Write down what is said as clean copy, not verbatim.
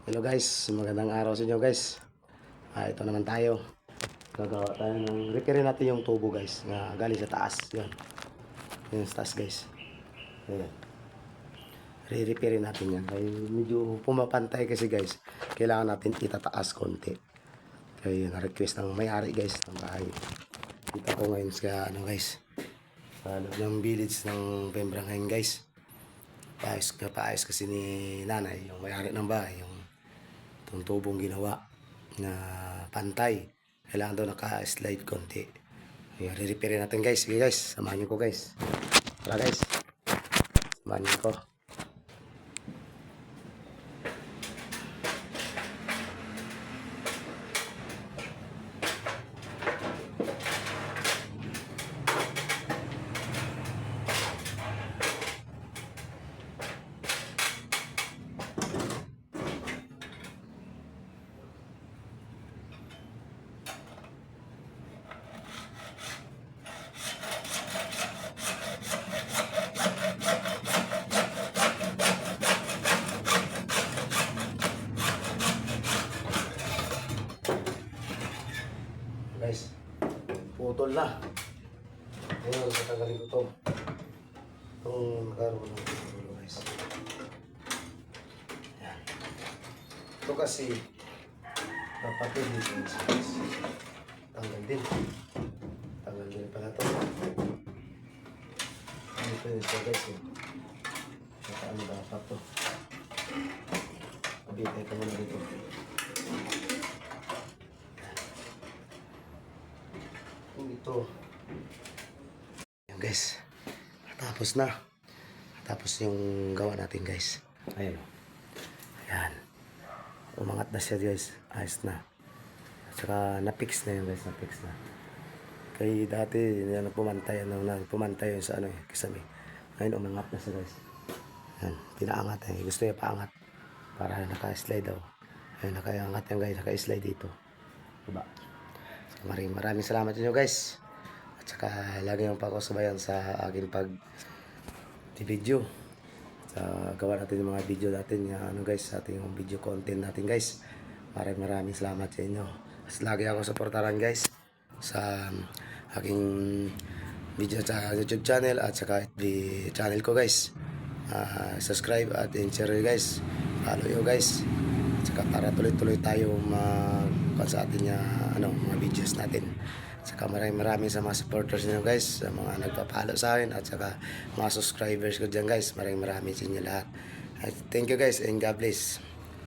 Hello guys, magandang araw sa inyo guys. Ito naman tayo. Gagawa tayo ng repair natin yung tubo guys na galing sa taas. Yan. Yan sa taas guys. Ayan. Re-repair natin yan. Ay, medyo pumapantay kasi guys. Kailangan natin itataas konti. Kaya na-request ng may-ari guys ng bahay. Kita ko ngayon sa guys. Sa loob ng village ng Pembrang ngayon guys. Paayos kasi ni nanay, yung may-ari ng bahay, yung itong tubong ginawa na pantay. Kailangan daw naka-slide konti. Ayan, re-repair natin guys. Sige guys, samahan niyo ko guys. Tara guys, samahan niyo ko. Guys, putol na. Ngayon, tatanggalin ko ito. Itong nakaroon ng putulo guys. Ayan. Ito kasi napatid dito guys. Tanggal din. Tanggal din pala ito. Dito yun siya guys. Saka ano dapat ito. Pabitay ka muna dito. Ito. Ayan guys. Tapos na. Tapos yung gawa natin guys. Ayan. Ayan. Umangat na siya guys. Ayos na. At saka na-fix na yun guys. Na-fix na. Kaya dati yan, pumantay yun sa ano eh. Kisame. Ngayon umangat na siya guys. Ayan. Pinaangat eh. Gusto niya paangat. Para naka-slide daw. Ayan. Naka-angat yan guys. Naka-slide dito. Diba? Maraming salamat sa inyo guys. At saka lagi yung pakasubayan sa aking pag-video. Gawa natin yung mga video natin ano guys, sa ating yung video content natin guys. Maraming salamat sa inyo. At lagi ako supportaran guys sa aking video sa YouTube channel at saka FB channel ko guys. Subscribe at share guys. Follow you guys. At saka para tuloy-tuloy tayo sa ating mga videos natin. Saka maraming sa mga supporters niyo guys, sa mga nagpapalo sa akin at saka mga subscribers ko dyan guys. Maraming sa inyo lahat. Thank you guys and God bless.